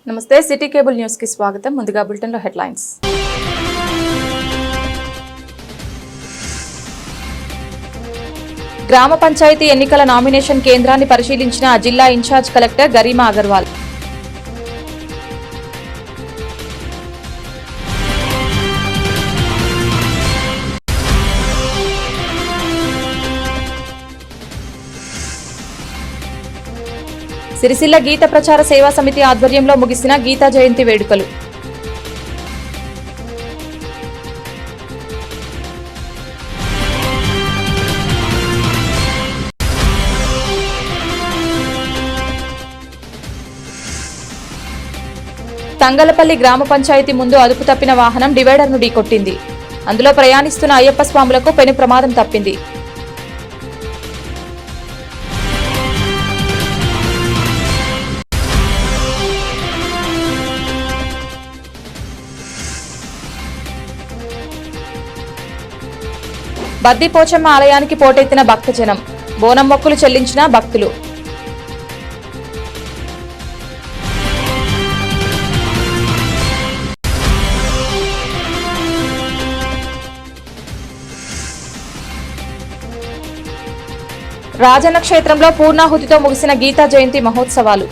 నమస్తే city cable news కి స్వాగతం. ముందుగా బులెటిన్ లో హెడ్లైన్స్. గ్రామ పంచాయతీ ఎన్నికల నామినేషన్ కేంద్రాన్ని పరిశీలించిన జిల్లా ఇన్ఛార్జ్ కలెక్టర్ గరిమా అగర్వాల్. సిరిసిల్ల గీత ప్రచార సేవా సమితి ఆధ్వర్యంలో ముగిసిన గీతా జయంతి వేడుకలు. తంగలపల్లి గ్రామ పంచాయతీ ముందు అదుపు తప్పిన వాహనం డివైడర్ను ఢీకొట్టింది. అందులో ప్రయాణిస్తున్న అయ్యప్ప స్వాములకు పెను ప్రమాదం తప్పింది. బద్దిపోచమ్మ ఆలయానికి పోటెత్తిన భక్తజనం. బోనం మొక్కులు చెల్లించిన భక్తులు. రాజన్న క్షేత్రంలో పూర్ణాహుతితో ముగిసిన గీతా జయంతి మహోత్సవాలు.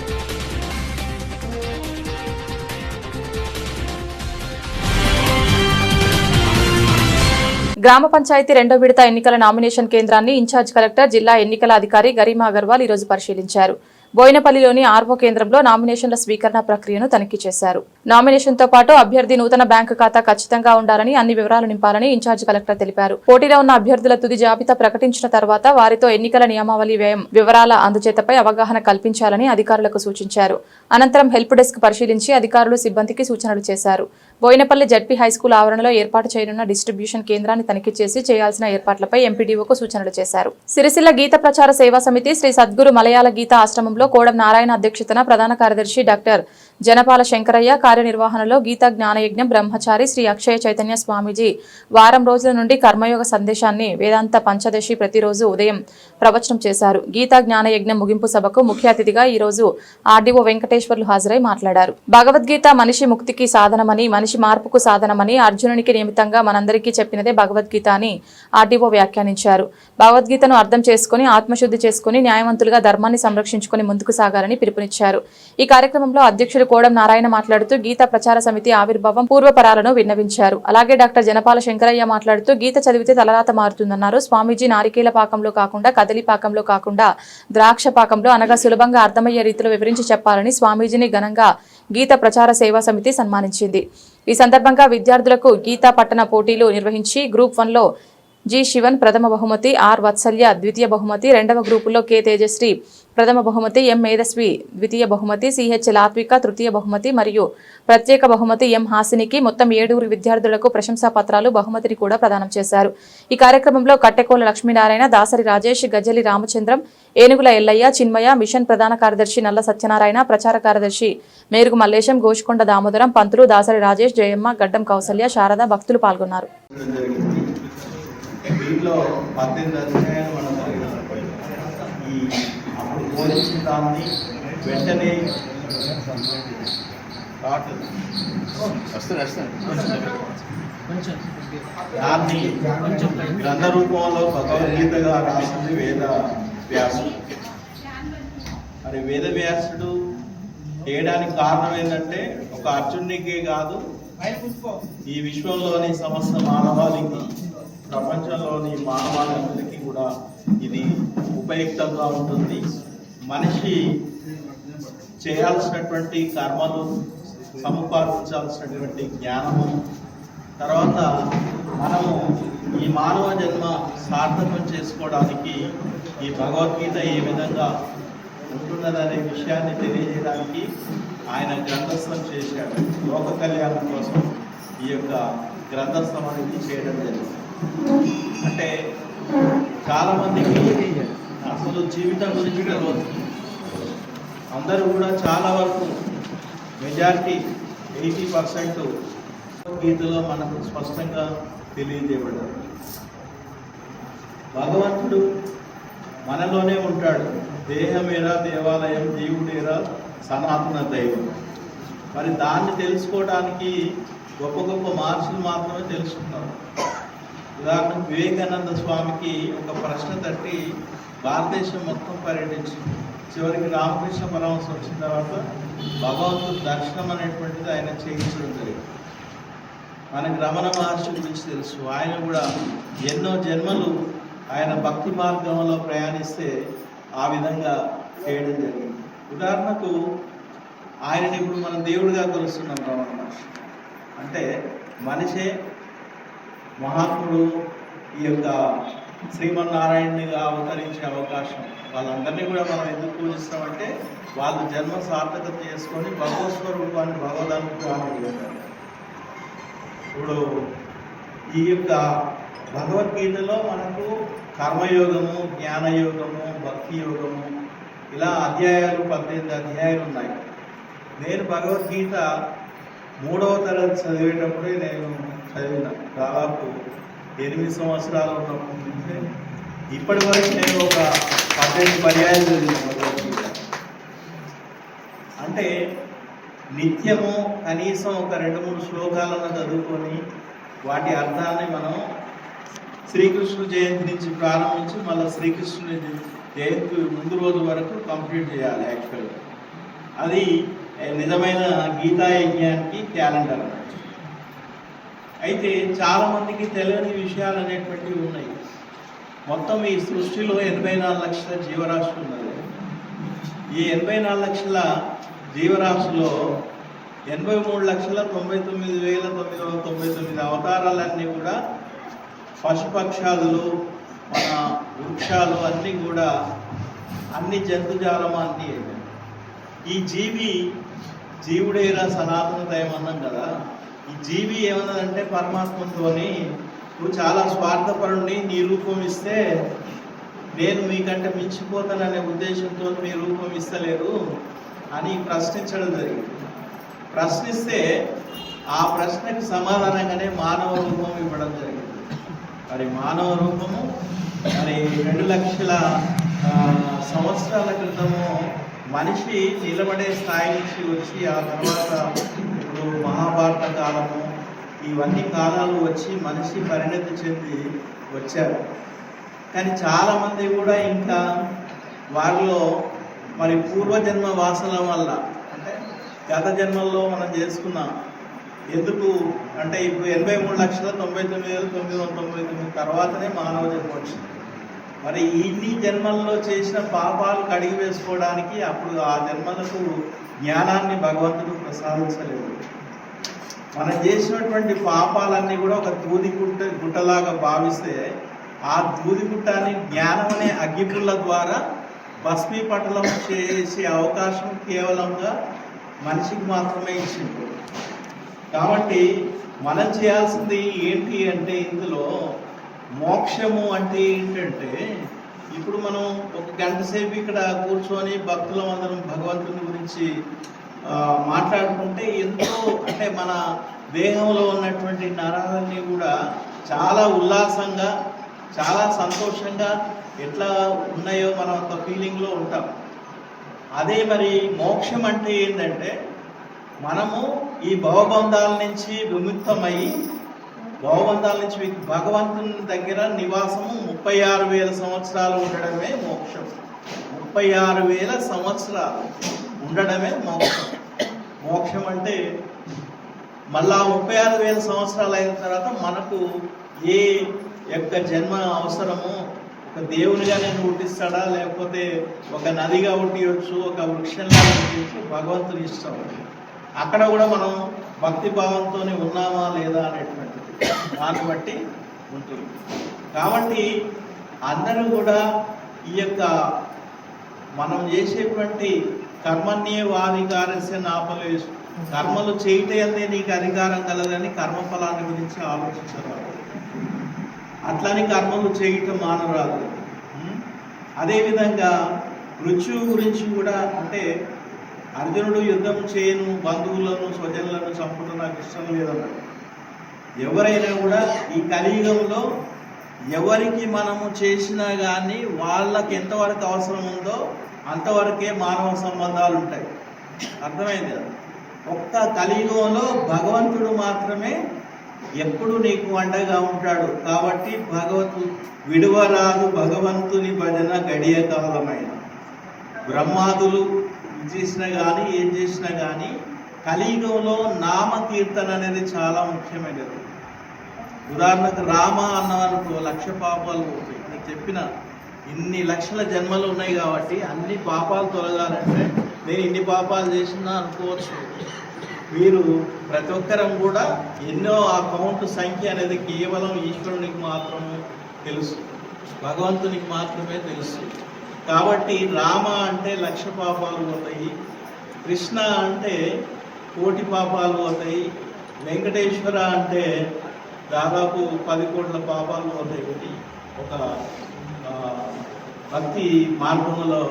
గ్రామ పంచాయతీ రెండో విడత ఎన్నికల నామినేషన్ కేంద్రాన్ని ఇన్ఛార్జ్ కలెక్టర్ జిల్లా ఎన్నికల అధికారి గరిమా అగర్వాల్ ఈరోజు పరిశీలించారు. బోయినపల్లిలోని ఆర్వో కేంద్రంలో నామినేషన్ల స్వీకరణ ప్రక్రియను తనిఖీ చేశారు. నామినేషన్తో పాటు అభ్యర్థి నూతన బ్యాంకు ఖాతా ఖచ్చితంగా ఉండాలని, అన్ని వివరాలు నింపాలని ఇన్ఛార్జ్ కలెక్టర్ తెలిపారు. పోటీలో ఉన్న అభ్యర్థుల తుది జాబితా ప్రకటించిన తర్వాత వారితో ఎన్నికల నియమావళి వ్యయం వివరాల అందజేతపై అవగాహన కల్పించాలని అధికారులకు సూచించారు. అనంతరం హెల్ప్ డెస్క్ పరిశీలించి అధికారులు సిబ్బందికి సూచనలు చేశారు. బోయినపల్లి జడ్పీ హైస్కూల్ ఆవరణలో ఏర్పాటు చేయనున్న డిస్ట్రిబ్యూషన్ కేంద్రాన్ని తనిఖీ చేసి చేయాల్సిన ఏర్పాట్లపై ఎంపీడీఓకు సూచనలు చేశారు. సిరిసిల్ల గీత ప్రచార సేవా సమితి శ్రీ సద్గురు మలయాళ గీత ఆశ్రమంలో కోడం నారాయణ అధ్యక్షతన ప్రధాన కార్యదర్శి డాక్టర్ జనపాల శంకరయ్య కార్యనిర్వహణలో గీతా జ్ఞానయజ్ఞం బ్రహ్మచారి శ్రీ అక్షయ చైతన్య స్వామీజీ వారం రోజుల నుండి కర్మయోగ సందేశాన్ని వేదాంత పంచదశి ప్రతిరోజు ఉదయం ప్రవచనం చేశారు. గీతా జ్ఞానయజ్ఞం ముగింపు సభకు ముఖ్య అతిథిగా ఈ రోజు ఆర్డీఓ వెంకటేశ్వర్లు హాజరై మాట్లాడారు. భగవద్గీత మనిషి ముక్తికి సాధనమని, మనిషి మార్పుకు సాధనమని అర్జునునికి నిమిత్తంగా మనందరికీ చెప్పినదే భగవద్గీత అని ఆర్డీఓ వ్యాఖ్యానించారు. భగవద్గీతను అర్థం చేసుకుని ఆత్మశుద్ధి చేసుకుని న్యాయవంతులుగా ధర్మాన్ని సంరక్షించుకుని ముందుకు సాగాలని పిలుపునిచ్చారు. ఈ కార్యక్రమంలో అధ్యక్షుడు కోడం నారాయణ మాట్లాడుతూ గీత ప్రచార సమితి ఆవిర్భావం పూర్వపరాలను విన్నవించారు. అలాగే డాక్టర్ జనపాల శంకరయ్య మాట్లాడుతూ గీత చదివితే తలరాత మారుతుందన్నారు. స్వామీజీ నారికేల పాకంలో కాకుండా, కదలి పాకంలో కాకుండా ద్రాక్ష పాకంలో అనగా సులభంగా అర్థమయ్యే రీతిలో వివరించి చెప్పాలని స్వామీజీని ఘనంగా గీత ప్రచార సేవా సమితి సన్మానించింది. ఈ సందర్భంగా విద్యార్థులకు గీతా పట్టణ పోటీలు నిర్వహించి గ్రూప్ 1లో జి శివన్ ప్రథమ బహుమతి, ఆర్ వత్సల్య ద్వితీయ బహుమతి, రెండవ గ్రూపులో కె తేజశ్రీ ప్రథమ బహుమతి, ఎం మేధస్వి ద్వితీయ బహుమతి, సిహెచ్ లాత్విక తృతీయ బహుమతి మరియు ప్రత్యేక బహుమతి ఎం హాసినికి మొత్తం 7 విద్యార్థులకు ప్రశంసా పత్రాలు, బహుమతిని కూడా ప్రదానం చేశారు. ఈ కార్యక్రమంలో కట్టెకోల లక్ష్మీనారాయణ, దాసరి రాజేష్, గజ్జలి రామచంద్రం, ఏనుగుల ఎల్లయ్య, చిన్మయ, మిషన్ ప్రధాన కార్యదర్శి నల్ల సత్యనారాయణ, ప్రచార కార్యదర్శి మేరుగు మల్లేశం, గోషకొండ దామోదరం, పంతులు, దాసరి రాజేష్, జయమ్మ, గడ్డం కౌసల్య, శారద భక్తులు పాల్గొన్నారు. దీంట్లో 18 అధ్యాయాలు మనం ఈ అప్పుడు పోలీసు దాన్ని వెంటనే దాన్ని గ్రంథ రూపంలో భగవద్గీతగా రాసింది వేద వ్యాసుడు. మరి వేద వ్యాసుడు చేయడానికి కారణం ఏంటంటే ఒక అర్జునుడికే కాదు, ఈ విశ్వంలోని సమస్త మానవాళికి, ప్రపంచంలోని మానవాళికి కూడా ఇది ఉపయుక్తంగా ఉంటుంది. మనిషి చేయాల్సినటువంటి కర్మలు, సముపార్జించాల్సినటువంటి జ్ఞానము, తర్వాత మనము ఈ మానవ జన్మ సార్థకం చేసుకోవడానికి ఈ భగవద్గీత ఏ విధంగా ఉంటున్నదనే విషయాన్ని తెలియజేయడానికి ఆయన గ్రంథస్థం చేశాడు. లోక కళ్యాణం కోసం ఈ యొక్క గ్రంథస్థం అనేది చేయడం జరిగింది. అంటే చాలామందికి అసలు జీవితం గురించి తెలియదు. అందరూ కూడా చాలా వరకు మెజారిటీ 80% గీతలో మనకు స్పష్టంగా తెలియజేయబడ్డారు. భగవంతుడు మనలోనే ఉంటాడు. దేహమేరా దేవాలయం, జీవుడేరా సనాతన దైవం. మరి దాన్ని తెలుసుకోవడానికి గొప్ప గొప్ప మహర్షులు మాత్రమే తెలుసుకున్నారు. ఉదాహరణకు వివేకానంద స్వామికి ఒక ప్రశ్న తట్టి భారతదేశం మొత్తం పర్యటించింది. చివరికి రామకృష్ణ పరమహంస వచ్చిన తర్వాత భగవంతుడు దర్శనం అనేటువంటిది ఆయన చేయించడం జరిగింది. మనకి రమణ మహర్షి గురించి తెలుసు. ఆయన కూడా ఎన్నో జన్మలు ఆయన భక్తి మార్గంలో ప్రయాణిస్తే ఆ విధంగా చేయడం జరిగింది. ఉదాహరణకు ఆయనని ఇప్పుడు మనం దేవుడిగా కొలుస్తున్నాం. రమణ మహర్షి అంటే మనిషే మహాత్ముడు, ఈ యొక్క శ్రీమన్నారాయణునిగా అవతరించే అవకాశం. వాళ్ళందరినీ కూడా మనం ఎందుకు పూజిస్తామంటే వాళ్ళు జన్మ సార్థకత చేసుకొని భగవత్ స్వరూపాన్ని భగవదానుగ్రహాన్ని చేస్తారు. ఇప్పుడు ఈ యొక్క భగవద్గీతలో మనకు కర్మయోగము, జ్ఞానయోగము, భక్తి యోగము ఇలా అధ్యాయాలు 18 అధ్యాయాలు ఉన్నాయి. నేను భగవద్గీత 3వ తరగతి చదివేటప్పుడే నేను చదివిన. దాదాపు 8 సంవత్సరాలు ఉన్నప్పటి నుంచి ఇప్పటి వరకు నేను ఒక 18 పర్యాయాలు చదివిన భగవద్గీత. అంటే నిత్యము కనీసం ఒక 2-3 శ్లోకాలను చదువుకొని వాటి అర్థాన్ని మనం శ్రీకృష్ణుడు జయంతి నుంచి ప్రారంభించి మళ్ళీ శ్రీకృష్ణుని జయంతి ముందు రోజు వరకు కంప్లీట్ చేయాలి. యాక్చువల్గా అది నిజమైన గీతా యజ్ఞానికి క్యాలెండర్ అన్నట్టు. అయితే చాలామందికి తెలియని విషయాలు అనేటువంటివి ఉన్నాయి. మొత్తం ఈ సృష్టిలో 84 లక్షల జీవరాశులు ఉన్నది. ఈ 84 లక్షల జీవరాశిలో 83,99,999 అవతారాలన్నీ కూడా పశుపక్షాదులు, మన వృక్షాలు అన్నీ కూడా అన్ని జంతుజాలం అన్నీ. ఈ జీవుడేరా సనాతన దైవం అన్నాం కదా. ఈ జీవి ఏమన్నదంటే పరమాత్మతోని నువ్వు చాలా స్వార్థపరుణ్ణి, నీ రూపం ఇస్తే నేను మీకంటే మించిపోతాననే ఉద్దేశంతో మీ రూపం ఇస్తలేరు అని ప్రశ్నించడం జరిగింది. ప్రశ్నిస్తే ఆ ప్రశ్నకు సమాధానంగానే మానవ రూపం ఇవ్వడం జరిగింది. మరి మానవ రూపము మరి 2 లక్షల సంవత్సరాల క్రితము మనిషి నిలబడే స్థాయి నుంచి వచ్చి ఆ తర్వాత ఇప్పుడు మహాభారత కాలము ఇవన్నీ కాలాలు వచ్చి మనిషి పరిణతి చెంది వచ్చారు. కానీ చాలామంది కూడా ఇంకా వారిలో మరి పూర్వజన్మ వాసన వల్ల అంటే గత జన్మల్లో మనం చేసుకున్నాం. ఎందుకు అంటే ఇప్పుడు 83,99,999 తర్వాతనే మానవ జన్మ వచ్చింది. మరి ఇన్ని జన్మల్లో చేసిన పాపాలు కడిగి వేసుకోవడానికి అప్పుడు ఆ జన్మలకు జ్ఞానాన్ని భగవంతుడు ప్రసాదించలేదు. మనం చేసినటువంటి పాపాలన్నీ కూడా ఒక గుట్టలాగా భావిస్తే ఆ గుట్టాన్ని జ్ఞానం అనే అగ్గిపుల్ల ద్వారా భస్మీపటలం చేసే అవకాశం కేవలంగా మనిషికి మాత్రమే ఇచ్చింది. కాబట్టి మనం చేయాల్సింది ఏంటి అంటే ఇందులో మోక్షము అంటే ఏంటంటే ఇప్పుడు మనం ఒక గంట సేపు ఇక్కడ కూర్చొని భక్తులం అందరం భగవంతుని గురించి మాట్లాడుకుంటే ఎంతో అంటే మన దేహంలో ఉన్నటువంటి నరాలన్నీ కూడా చాలా ఉల్లాసంగా చాలా సంతోషంగా ఎట్లా ఉన్నాయో మనం ఒక ఫీలింగ్లో ఉంటాం. అదే మరి మోక్షం అంటే ఏంటంటే మనము ఈ భవబంధాల నుంచి విముక్తమై భవబంధాల నుంచి భగవంతుని దగ్గర నివాసము 36,000 సంవత్సరాలు ఉండడమే మోక్షం. 36,000 సంవత్సరాలు ఉండడమే మోక్షం. మోక్షం అంటే మళ్ళా 36,000 సంవత్సరాలు అయిన తర్వాత మనకు ఏ యొక్క జన్మ అవసరమో ఒక దేవునిగా నేను పుట్టిస్తాడా లేకపోతే ఒక నదిగా పుట్టియొచ్చు, ఒక వృక్షంగా పుట్టించు, భగవంతుని ఇష్టం. అక్కడ కూడా మనం భక్తి భావంతోనే ఉన్నామా లేదా అనేటువంటిది దాన్ని బట్టి ఉంటుంది. కాబట్టి అందరూ కూడా ఈ యొక్క మనం చేసేటువంటి కర్మణ్యే వాధికారస్య నాపలేషు, కర్మలు చేయటందే నీకు అధికారం కలదని కర్మఫలాన్ని గురించి ఆలోచించరాదు. అట్లని కర్మలు చేయటం మానరాదు. అదేవిధంగా మృత్యువు గురించి కూడా అంటే అర్జునుడు యుద్ధం చేయను, బంధువులను స్వజనులను చంపడం నాకు ఇష్టం లేదన్నాడు. ఎవరైనా కూడా ఈ కలియుగంలో ఎవరికి మనము చేసినా కానీ వాళ్ళకి ఎంతవరకు అవసరం ఉందో అంతవరకే మానవ సంబంధాలు ఉంటాయి. అర్థమైంది కదా. ఒక్క కలియుగంలో భగవంతుడు మాత్రమే ఎప్పుడు నీకు అండగా ఉంటాడు. కాబట్టి విడువరాదు భగవంతుని భజన గడియ కాలమైన. బ్రహ్మాదులు చేసినా కానీ ఏం చేసినా కానీ కలియుగంలో నామకీర్తన అనేది చాలా ముఖ్యమైనది. ఉదాహరణకు రామ అన్నవానికి 1,00,000 పాపాలు పోతాయి. నేను చెప్పిన ఇన్ని లక్షల జన్మలు ఉన్నాయి కాబట్టి అన్ని పాపాలు తొలగాలంటే నేను ఇన్ని పాపాలు చేసినా అనుకోవచ్చు. మీరు ప్రతి ఒక్కరం కూడా ఎన్నో ఆ కౌంట్ సంఖ్య అనేది కేవలం ఈశ్వరునికి మాత్రమే తెలుసు, భగవంతునికి మాత్రమే తెలుసు. కాబట్టి రామ అంటే 1,00,000 పాపాలు పోతాయి, కృష్ణ అంటే 1,00,00,000 పాపాలు పోతాయి, వెంకటేశ్వర అంటే దాదాపు 10 కోట్ల పాపాలు పోతాయి. ఒక భక్తి మార్గంలో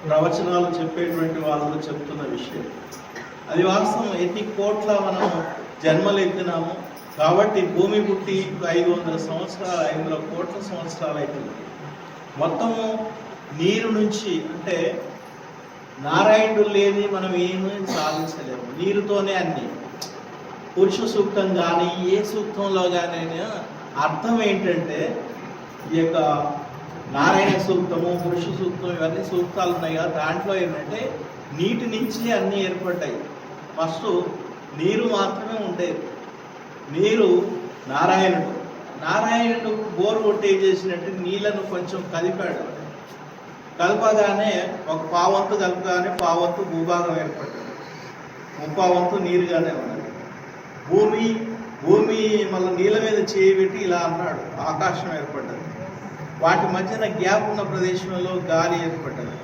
ప్రవచనాలు చెప్పేటువంటి వాళ్ళు చెప్తున్న విషయం అది వాస్తవం. ఎన్ని కోట్ల మనం జన్మలు ఎత్తినాము కాబట్టి భూమి పుట్టి 500 సంవత్సరాలు 500 కోట్ల సంవత్సరాలు అవుతుంది. మొత్తము నీరు నుంచి అంటే నారాయణుడు లేని మనం ఏమీ సాధించలేము. నీరుతోనే అన్ని. పురుష సూక్తం కానీ ఏ సూక్తంలో కానీ అర్థం ఏంటంటే ఈ యొక్క నారాయణ సూక్తము పురుష సూక్తం ఇవన్నీ సూక్తాలు ఉన్నాయి కదా, దాంట్లో ఏంటంటే నీటి నుంచి అన్నీ ఏర్పడ్డాయి. ఫస్ట్ నీరు మాత్రమే ఉండేది. నీరు నారాయణుడు బోరు కొట్టి ఏం చేసినట్టు నీళ్లను కొంచెం కదిపాడు. కలపగానే ఒక పావంతు కలపగానే పావంతు భూభాగం ఏర్పడ్డది, 3/4 నీరుగానే ఉన్నది. భూమి మళ్ళీ నీళ్ళ మీద చేయబెట్టి ఇలా అన్నాడు, ఆకాశం ఏర్పడ్డది. వాటి మధ్యన గ్యాప్ ఉన్న ప్రదేశంలో గాలి ఏర్పడ్డది.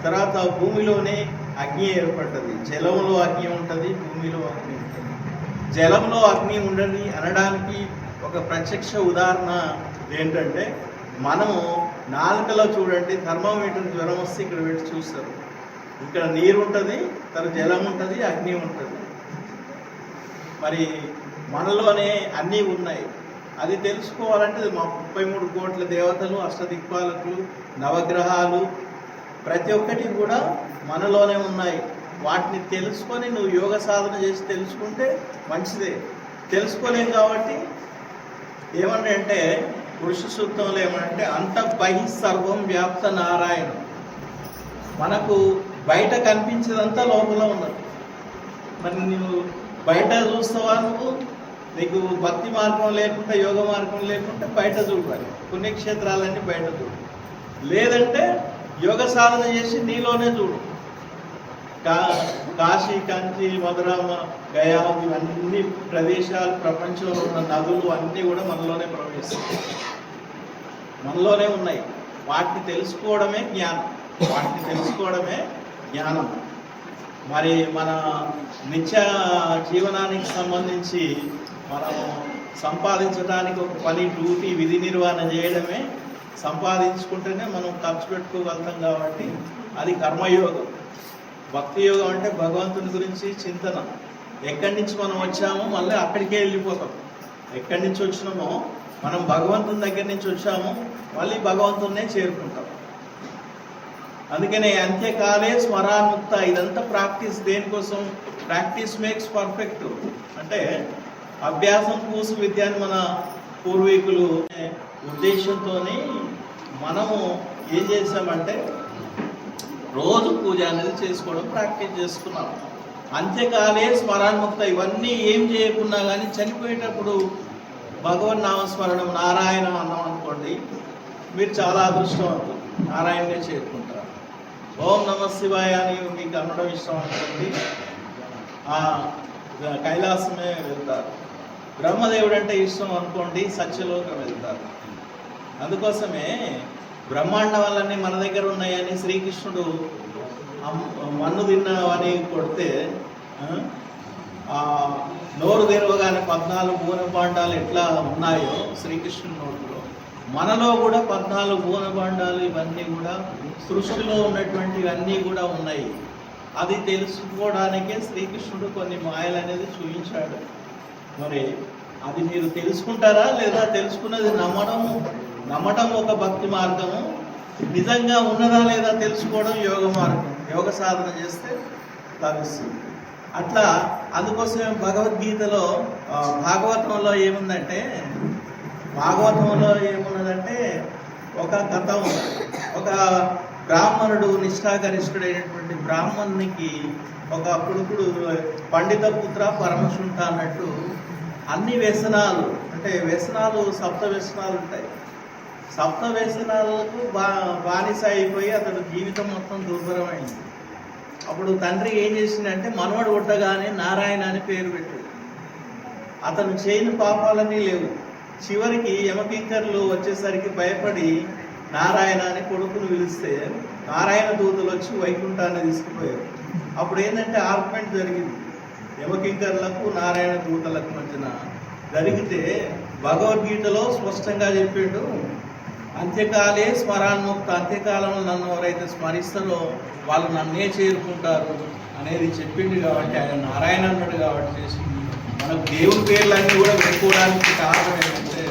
తర్వాత భూమిలోనే అగ్ని ఏర్పడ్డది. జలంలో అగ్ని ఉంటుంది, భూమిలో అగ్ని ఉంటుంది. జలంలో అగ్ని ఉండని అనడానికి ఒక ప్రత్యక్ష ఉదాహరణ ఏంటంటే మనము నాలుకలో చూడండి, థర్మోమీటర్ జ్వరం వస్తే ఇక్కడ పెట్టి చూస్తారు. ఇక్కడ నీరు ఉంటుంది, తర్వాత జలం ఉంటుంది, అగ్ని ఉంటుంది. మరి మనలోనే అన్నీ ఉన్నాయి. అది తెలుసుకోవాలంటే మా 33 కోట్ల దేవతలు, అష్టదిక్పాలకులు, నవగ్రహాలు ప్రతి ఒక్కటి కూడా మనలోనే ఉన్నాయి. వాటిని తెలుసుకొని నువ్వు యోగ సాధన చేసి తెలుసుకుంటే మంచిదే. తెలుసుకోలేం కాబట్టి ఏమనంటే పురుష సూక్తంలో ఏమనంటే అంత బహి సర్వం వ్యాప్త నారాయణం. మనకు బయట కనిపించేదంతా లోపల ఉన్నది. మరి నువ్వు బయట చూస్తావా? నీకు భక్తి మార్గం లేకుండా యోగ మార్గం లేకుంటే బయట చూడాలి, పుణ్యక్షేత్రాలన్నీ బయట చూడు. లేదంటే యోగ సాధన చేసి నీలోనే చూడు. కాశీ, కంచి, మధురామ, గయా ఇవన్నీ ప్రదేశాలు, ప్రపంచంలో ఉన్న నదులు అన్నీ కూడా మనలోనే ప్రవేశిస్తాయి, మనలోనే ఉన్నాయి. వాటిని తెలుసుకోవడమే జ్ఞానం. మరి మన నిత్య జీవనానికి సంబంధించి మనం సంపాదించడానికి ఒక పని, డ్యూటీ, విధి నిర్వహణ చేయడమే. సంపాదించుకుంటేనే మనం ఖర్చు పెట్టుకోగలుగుతాం కాబట్టి అది కర్మయోగం. భక్తి యోగం అంటే భగవంతుని గురించి చింతన. ఎక్కడి నుంచి మనం వచ్చామో మళ్ళీ అక్కడికే వెళ్ళిపోతాం. ఎక్కడి నుంచి వచ్చినామో మనం భగవంతుని దగ్గర నుంచి వచ్చామో మళ్ళీ భగవంతున్నే చేరుకుంటాం. అందుకనే అంత్యకాలే స్మరాన్ముక్త. ఇదంతా ప్రాక్టీస్. దేనికోసం? Practice makes perfect. అంటే అభ్యాసం పూసు విద్య అని మన పూర్వీకులు ఉద్దేశంతో మనము ఏం చేసామంటే రోజు పూజ అనేది చేసుకోవడం ప్రాక్టీస్ చేసుకున్నాం. అంత్యకాలే స్మరాన్ముక్త. ఇవన్నీ ఏం చేయకున్నా కానీ చనిపోయేటప్పుడు భగవన్ నామస్మరణం, నారాయణం అన్నాం అనుకోండి, మీరు చాలా అదృష్టవంతులు, నారాయణనే చేరుకుంటారు. ఓం నమ శివాయ అని మీకు అనడం ఇష్టం అనుకోండి, కైలాసమే వెళ్తారు. బ్రహ్మదేవుడు అంటే ఇష్టం అనుకోండి, సత్యలోకం వెళ్తారు. అందుకోసమే బ్రహ్మాండాలన్నీ మన దగ్గర ఉన్నాయని శ్రీకృష్ణుడు మన్ను తిన్నవని కొడితే నోరు తెరవగానే 14 భువనభాండాలు ఎట్లా ఉన్నాయో శ్రీకృష్ణుడి నోటిలో, మనలో కూడా 14 భువనభాండాలు ఇవన్నీ కూడా సృష్టిలో ఉన్నటువంటివన్నీ కూడా ఉన్నాయి. అది తెలుసుకోవడానికే శ్రీకృష్ణుడు కొన్ని మాయలు అనేది చూపించాడు. మరి అది మీరు తెలుసుకుంటారా లేదా? తెలుసుకున్నది నమ్మడం ఒక భక్తి మార్గము, నిజంగా ఉన్నదా లేదా తెలుసుకోవడం యోగ మార్గం. యోగ సాధన చేస్తే లభిస్తుంది. అట్లా అందుకోసమే భగవద్గీతలో భాగవతంలో ఏమున్నదంటే ఒక కథ ఉంది. ఒక బ్రాహ్మణుడు, నిష్ఠాగరిష్ఠుడైనటువంటి బ్రాహ్మణునికి ఒక కొడుకుడు పండిత పుత్ర పరమశుంఠ అన్నట్టు అన్ని వ్యసనాలు, అంటే వ్యసనాలు సప్త వ్యసనాలు ఉంటాయి. సప్త వ్యసనాలకు బానిస అయిపోయి అతడు జీవితం మొత్తం దుర్భరమైంది. అప్పుడు తండ్రి ఏం చేసిందంటే మనవడు పుట్టగానే నారాయణ అని పేరు పెట్టాడు. అతను చేయని పాపాలన్నీ లేవు. చివరికి యమకింకర్లు వచ్చేసరికి భయపడి నారాయణ అని కొడుకును పిలిస్తే నారాయణ దూతలు వచ్చి వైకుంఠాన్ని తీసుకుపోయారు. అప్పుడు ఏంటంటే ఆర్గ్యుమెంట్ జరిగింది యమకింకర్లకు నారాయణ దూతలకు మధ్యన. జరిగితే భగవద్గీతలో స్పష్టంగా చెప్పాడు, అంత్యకాలే స్మరాన్ముక్త, అంత్యకాలంలో నన్ను ఎవరైతే స్మరిస్తారో వాళ్ళు నన్నే చేరుకుంటారు అనేది చెప్పిండు. కాబట్టి ఆయన నారాయణ అన్నాడు. కాబట్టి చేసి మనకు దేవుని పేర్లన్నీ కూడా పెట్టుకోవడానికి కారణం ఏంటంటే,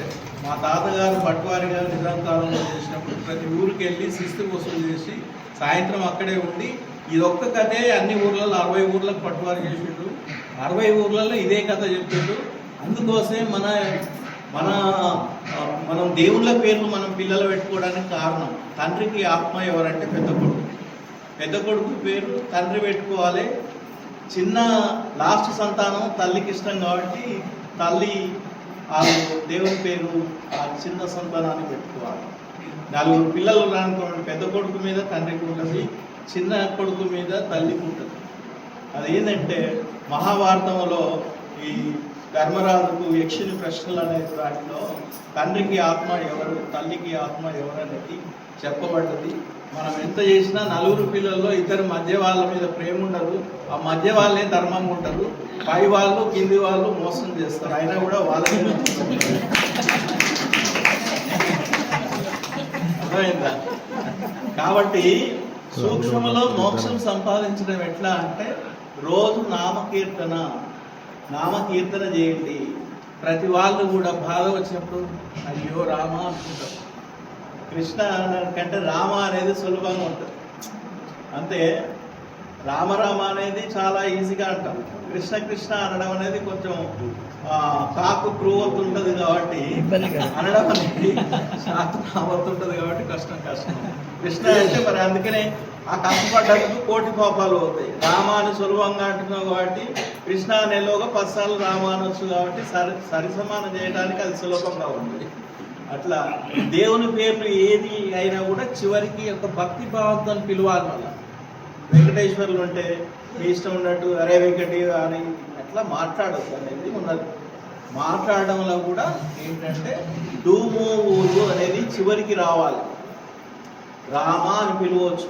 మా తాతగారు పట్వారి గారు నిజాంకాలంలో చేసినప్పుడు ప్రతి ఊరికి వెళ్ళి శిస్తు వసూలు చేసి సాయంత్రం అక్కడే ఉండి ఇదొక్క కథే అన్ని ఊర్లలో 60 ఊర్లకు పట్టువారి చేసిండు. 60 ఊర్లలో ఇదే కథ చెప్పిండు. అందుకోసమే మనం దేవుళ్ళ పేర్లు మనం పిల్లలు పెట్టుకోవడానికి కారణం. తండ్రికి ఆత్మ ఎవరంటే పెద్ద కొడుకు పేరు తండ్రి పెట్టుకోవాలి. చిన్న లాస్ట్ సంతానం తల్లికి ఇష్టం కాబట్టి తల్లి ఆ దేవుని పేరు ఆ చిన్న సంతానాన్ని పెట్టుకోవాలి. 4 పిల్లలు రానుకోండి, పెద్ద కొడుకు మీద తండ్రికి ఉంటుంది, చిన్న కొడుకు మీద తల్లికి ఉంటుంది. అదేంటంటే మహాభారతంలో ఈ ధర్మరాజుకు యక్షుని ప్రశ్నలు అనేది వాటిలో తండ్రికి ఆత్మ ఎవరు, తల్లికి ఆత్మ ఎవరు అనేది చెప్పబడ్డది. మనం ఎంత చేసినా 4 పిల్లల్లో 2 మధ్య వాళ్ళ మీద ప్రేమ ఉండదు. ఆ మధ్య వాళ్ళే ధర్మంగా ఉంటారు. పై వాళ్ళు కింది వాళ్ళు మోసం చేస్తారు. అయినా కూడా వాళ్ళ మీద అర్థమైందా? కాబట్టి సూక్ష్మలో మోక్షం సంపాదించడం ఎట్లా అంటే రోజు నామకీర్తన చేయండి. ప్రతి వాళ్ళు కూడా బాధ వచ్చినప్పుడు అయ్యో రామ అనుకుంటారు. కృష్ణ కంటే రామ అనేది సులభంగా ఉంటుంది. అంతే, రామరామ అనేది చాలా ఈజీగా అంటాం. కృష్ణ కృష్ణ అనడం అనేది కొంచెం కాకు క్రూవత్తు ఉంటుంది కాబట్టి అనడం అనేది శాతం ఉంటుంది కాబట్టి కష్టం. కృష్ణ అంటే మరి అందుకనే ఆ కష్టపడ్డానికి 1,000,000 పాపాలు అవుతాయి. రామాను సులభంగా అంటున్నావు కాబట్టి కృష్ణ అనేలోగా 10 సార్లు రామానొచ్చు కాబట్టి సరిసమానం చేయడానికి అది సులభంగా ఉంది. అట్లా దేవుని పేర్లు ఏది అయినా కూడా చివరికి ఒక భక్తి భావంతో పిలవాలి. మళ్ళీ వెంకటేశ్వర్లు ఉంటే మీ ఇష్టం ఉన్నట్టు అరే వెంకటి అని అట్లా మాట్లాడద్దు అనేది ఉన్నది. మాట్లాడడంలో కూడా ఏంటంటే డూమో ఊరు అనేది చివరికి రావాలి. రామ అని పిలవచ్చు,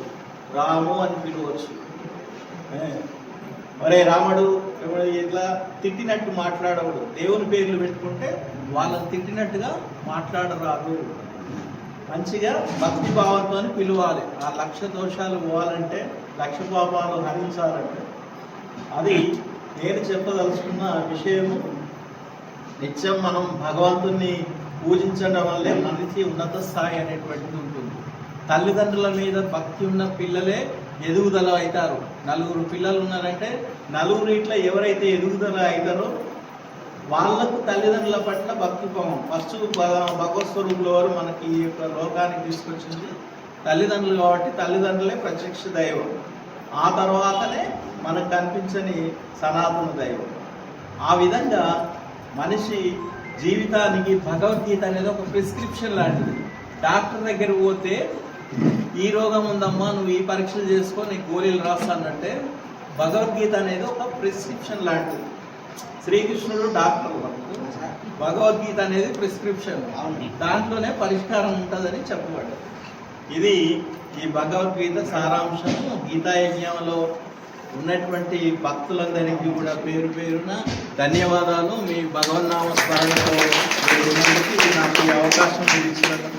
రాము అని పిలవచ్చు. మరే రాముడు ఇట్లా తిట్టినట్టు మాట్లాడకూడదు. దేవుని పేర్లు పెట్టుకుంటే వాళ్ళని తిట్టినట్టుగా మాట్లాడరాదు. మంచిగా భక్తి భావంతో పిలవాలి. ఆ 1,00,000 దోషాలు పోవాలంటే, 1,00,000 పాపాలు హరించాలంటే అది నేను చెప్పదలుచుకున్న విషయము. నిత్యం మనం భగవంతుణ్ణి పూజించడం వల్లే మనిషి ఉన్నత స్థాయి అనేటువంటిది ఉంటుంది. తల్లిదండ్రుల మీద భక్తి ఉన్న పిల్లలే ఎదుగుదల అవుతారు. 4 పిల్లలు ఉన్నారంటే 4 ఇట్లా ఎవరైతే ఎదుగుదల అవుతారో వాళ్ళకు తల్లిదండ్రుల పట్ల భక్తి భావం. ఫస్ట్ భగవత్ స్వరూపుల వారు మనకి ఈ యొక్క లోకానికి తీసుకొచ్చింది తల్లిదండ్రులు కాబట్టి తల్లిదండ్రులే ప్రత్యక్ష దైవం. ఆ తర్వాతనే మనకు కనిపించని సనాతన దైవం. ఆ విధంగా మనిషి జీవితానికి భగవద్గీత అనేది ఒక ప్రిస్క్రిప్షన్ లాంటిది. డాక్టర్ దగ్గర పోతే ఈ రోగం ఉందమ్మా, నువ్వు ఈ పరీక్షలు చేసుకో, నీకు గోళీలు రాస్తానంటే భగవద్గీత అనేది ఒక ప్రిస్క్రిప్షన్ లాంటిది. శ్రీకృష్ణుడు డాక్టర్, భగవద్గీత అనేది ప్రిస్క్రిప్షన్, దాంట్లోనే పరిష్కారం ఉంటుందని చెప్పబడ్డది. ఇది ఈ భగవద్గీత సారాంశము. గీతాయజ్ఞంలో ఉన్నటువంటి భక్తులందరికీ కూడా పేరు పేరున ధన్యవాదాలు. మీ భగవన్నామ స్మరణతో నాకు ఈ అవకాశం ఇచ్చినందుకు.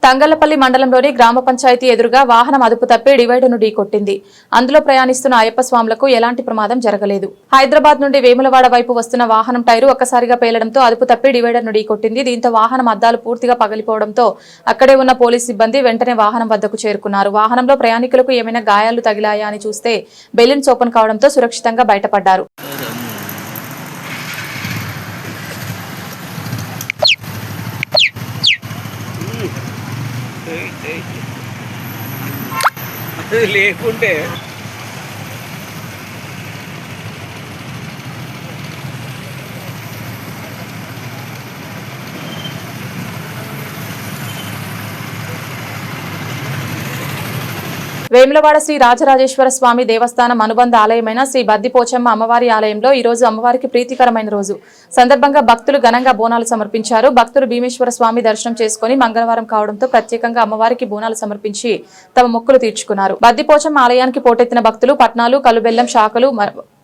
తంగళ్లపల్లి మండలంలోని గ్రామ పంచాయతీ ఎదురుగా వాహనం అదుపు తప్పి డివైడర్ను ఢీకొట్టింది. అందులో ప్రయాణిస్తున్న అయ్యప్ప స్వాములకు ఎలాంటి ప్రమాదం జరగలేదు. హైదరాబాద్ నుండి వేములవాడ వైపు వస్తున్న వాహనం టైరు ఒక్కసారిగా పేలడంతో అదుపు తప్పి డివైడర్ను ఢీకొట్టింది. దీంతో వాహనం అద్దాలు పూర్తిగా పగిలిపోవడంతో అక్కడే ఉన్న పోలీస్ సిబ్బంది వెంటనే వాహనం వద్దకు చేరుకున్నారు. వాహనంలో ప్రయాణికులకు ఏమైనా గాయాలు తగిలాయా అని చూస్తే బెలూన్స్ ఓపెన్ కావడంతో సురక్షితంగా బయటపడ్డారు. లేకుంటే వేములవాడ శ్రీ రాజరాజేశ్వర స్వామి దేవస్థానం అనుబంధ ఆలయమైన శ్రీ బద్దిపోచమ్మ అమ్మవారి ఆలయంలో ఈ రోజు అమ్మవారికి ప్రీతికరమైన రోజు సందర్భంగా భక్తులు ఘనంగా బోనాలు సమర్పించారు. భక్తులు భీమేశ్వర స్వామి దర్శనం చేసుకుని మంగళవారం కావడంతో ప్రత్యేకంగా అమ్మవారికి బోనాలు సమర్పించి తమ మొక్కులు తీర్చుకున్నారు. బద్దిపోచమ్మ ఆలయానికి పోటెత్తిన భక్తులు పట్నాలు, కలుబెల్లం, శాఖలు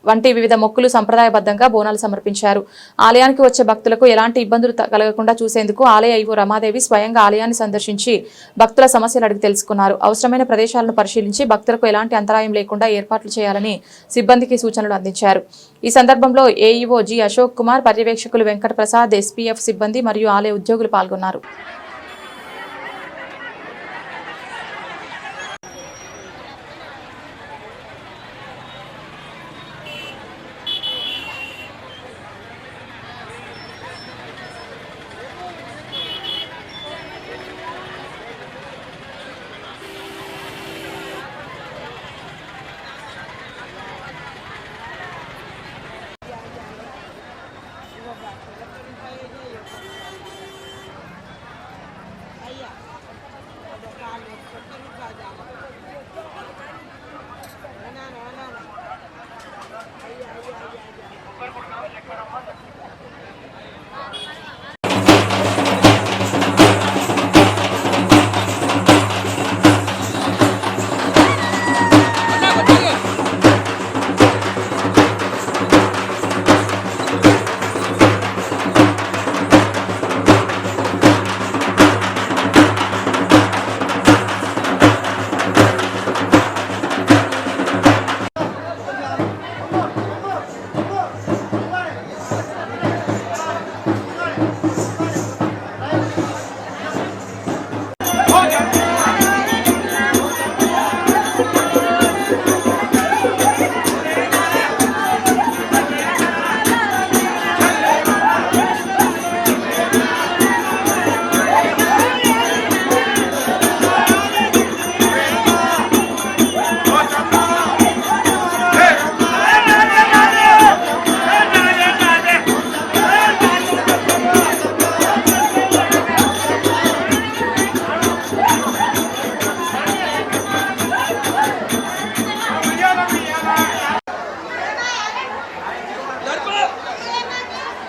వంటి వివిధ మొక్కులు సంప్రదాయబద్ధంగా బోనాలు సమర్పించారు. ఆలయానికి వచ్చే భక్తులకు ఎలాంటి ఇబ్బందులు కలగకుండా చూసేందుకు ఆలయ ఈవో రమాదేవి స్వయంగా ఆలయాన్ని సందర్శించి భక్తుల సమస్యలు అడిగి తెలుసుకున్నారు. అవసరమైన ప్రదేశాలను పరిశీలించి భక్తులకు ఎలాంటి అంతరాయం లేకుండా ఏర్పాట్లు చేయాలని సిబ్బందికి సూచనలు అందించారు. ఈ సందర్భంలో ఏఈఓ జి అశోక్ కుమార్, పర్యవేక్షకులు వెంకట ప్రసాద్, ఎస్పీఎఫ్ సిబ్బంది మరియు ఆలయ ఉద్యోగులు పాల్గొన్నారు.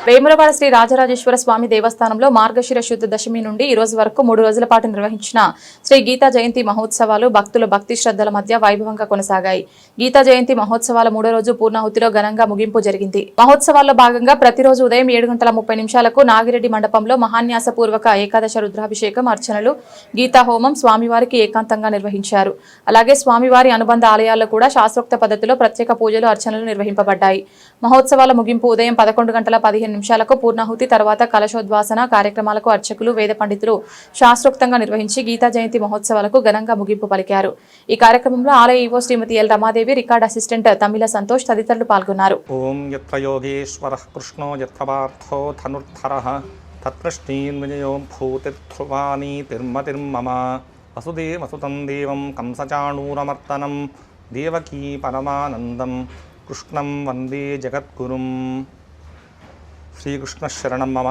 వేములవాడ శ్రీ రాజరాజేశ్వర స్వామి దేవస్థానంలో మార్గశిర శుద్ధ దశమి నుండి ఈ రోజు వరకు 3 రోజుల పాటు నిర్వహించిన శ్రీ గీతా జయంతి మహోత్సవాలు భక్తుల భక్తి శ్రద్ధల మధ్య వైభవంగా కొనసాగాయి. గీతా జయంతి మహోత్సవాల 3వ రోజు పూర్ణాహుతిలో ఘనంగా ముగింపు జరిగింది. మహోత్సవాల్లో భాగంగా ప్రతిరోజు ఉదయం 7:30 నాగిరెడ్డి మండపంలో మహాన్యాసపూర్వక ఏకాదశ రుద్రాభిషేకం, అర్చనలు, గీతా హోమం స్వామివారికి ఏకాంతంగా నిర్వహించారు. అలాగే స్వామివారి అనుబంధ ఆలయాల్లో కూడా శాస్త్రోక్త పద్ధతిలో ప్రత్యేక పూజలు, అర్చనలు నిర్వహింపబడ్డాయి. మహోత్సవాల ముగింపు ఉదయం 11:15 పూర్ణాహుతి తర్వాత కలశోద్వాసన కార్యక్రమాలకు అర్చకులు, వేద పండితులు శాస్త్రోక్తంగా నిర్వహించి గీతా జయంతి మహోత్సవాలకు ఘనంగా ముగింపు పలికారు. ఈ కార్యక్రమంలో ఆలయ ఈవో శ్రీమతి ఎల్ రమాదేవి, రికార్డ్ అసిస్టెంట్ తమిళ సంతోష్ తదితరులు పాల్గొన్నారు. ఓం యత్ర యోగేశ్వరః కృష్ణో యత్ర పార్థో ధనుర్ధరః తత్కృష్ణీన్ విజయోం భూతిర్ధ్రువాణి తిర్మతిర్మమ వసుదేవసుతం దేవం కంసచాణూరమర్తనం దేవకీ పరమానందం కృష్ణం వందే జగద్గురుం. శ్రీకృష్ణ శరణం మమ.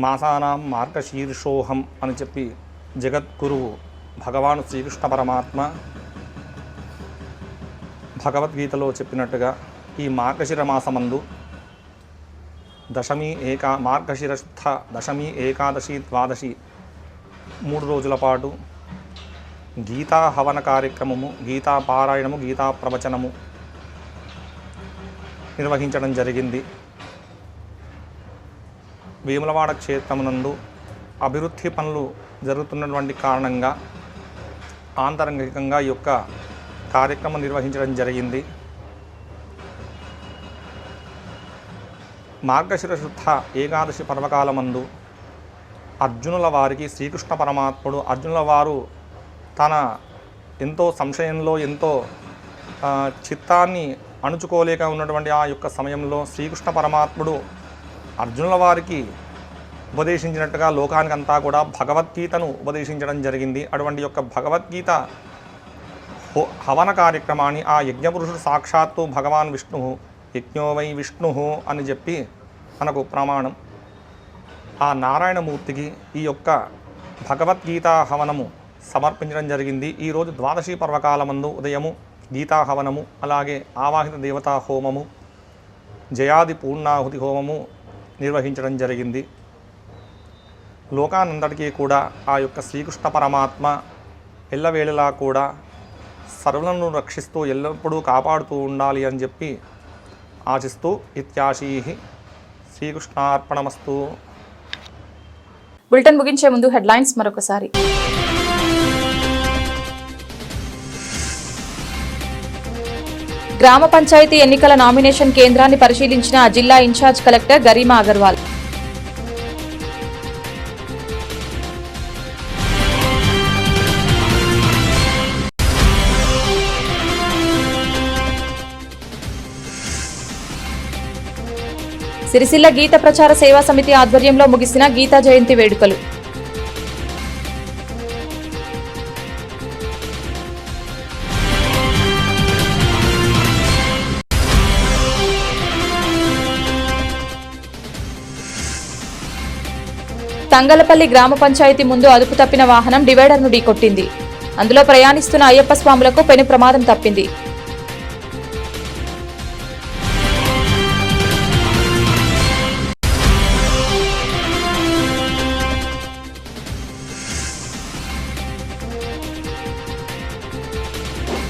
మాసానాం మార్గశీర్షోహం అని చెప్పి జగద్గురువు భగవాను శ్రీకృష్ణ పరమాత్మ భగవద్గీతలో చెప్పినట్టుగా ఈ మార్గశిర మాసమందు మార్గశిర శుద్ధ దశమి, ఏకాదశి, ద్వాదశి 3 రోజుల పాటు గీతా హవన కార్యక్రమము, గీతా పారాయణము, గీతా ప్రవచనము నిర్వహించడం జరిగింది. వేములవాడ క్షేత్రమునందు అభివృద్ధి పనులు జరుగుతున్నటువంటి కారణంగా ఆంతరంగికంగా ఈ యొక్క కార్యక్రమం నిర్వహించడం జరిగింది. మార్గశిర శుద్ధ ఏకాదశి పర్వకాలమందు అర్జునుల వారికి శ్రీకృష్ణ పరమాత్ముడు అర్జునుల వారు తన ఎంతో సంశయంలో ఎంతో చిత్తాన్ని అణుచుకోలేక ఉన్నటువంటి ఆ యొక్క సమయంలో శ్రీకృష్ణ పరమాత్ముడు అర్జునుల వారికి ఉపదేశించినట్టుగా లోకానికంతా కూడా భగవద్గీతను ఉపదేశించడం జరిగింది. అటువంటి యొక్క భగవద్గీత హవన కార్యక్రమాన్ని ఆ యజ్ఞపురుషుడు సాక్షాత్తు భగవాన్ విష్ణు యజ్ఞో వై విష్ణు అని చెప్పి మనకు ప్రమాణం. ఆ నారాయణమూర్తికి ఈ యొక్క భగవద్గీతా హవనము సమర్పించడం జరిగింది. ఈరోజు ద్వాదశి పర్వకాలమందు ఉదయము గీతాహవనము, అలాగే ఆవాహిత దేవతా హోమము, జయాది పూర్ణాహుతి హోమము నిర్వహించడం జరిగింది. లోకానందరికీ కూడా ఆ యొక్క శ్రీకృష్ణ పరమాత్మ ఎల్లవేళలా కూడా సర్వులను రక్షిస్తూ ఎల్లప్పుడూ కాపాడుతూ ఉండాలి అని చెప్పి ఆశిస్తూ ఇత్యాశీహి శ్రీకృష్ణార్పణమస్తు. బులెటిన్ ముగించే ముందు హెడ్లైన్స్ మరొకసారి. గ్రామ పంచాయతీ ఎన్నికల నామినేషన్ కేంద్రాన్ని పరిశీలించిన జిల్లా ఇన్ఛార్జ్ కలెక్టర్ గరిమా అగర్వాల్. సిరిసిల్ల గీత ప్రచార సేవా సమితి ఆధ్వర్యంలో ముగిసిన గీతా జయంతి వేడుకలు. తంగలపల్లి గ్రామ పంచాయతీ ముందు అదుపు తప్పిన వాహనం డివైడర్ను ఢీకొట్టింది. అందులో ప్రయాణిస్తున్న అయ్యప్ప స్వాములకు పెను ప్రమాదం తప్పింది.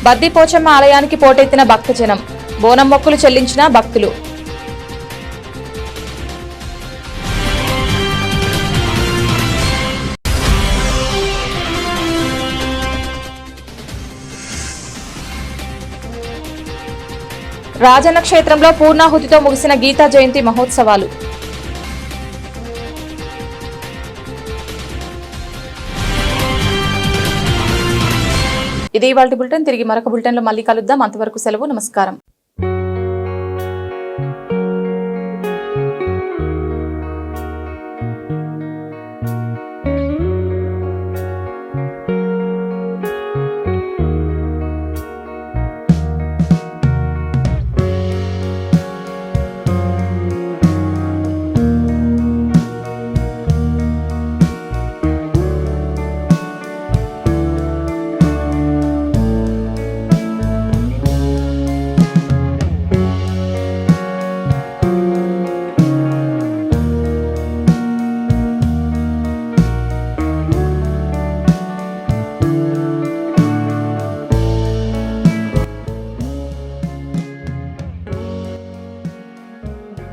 బద్దిపోచమ్మ ఆలయానికి పోటెత్తిన భక్తజనం, బోనం మొక్కులు చెల్లించిన భక్తులు. రాజన్న క్షేత్రంలో పూర్ణాహుతితో ముగిసిన గీతా జయంతి మహోత్సవాలు. ఇది ఇవాల్టి బులెటిన్. తిరిగి మరొక బులెటిన్లో మళ్ళీ కలుద్దాం. అంతవరకు సెలవు. నమస్కారం.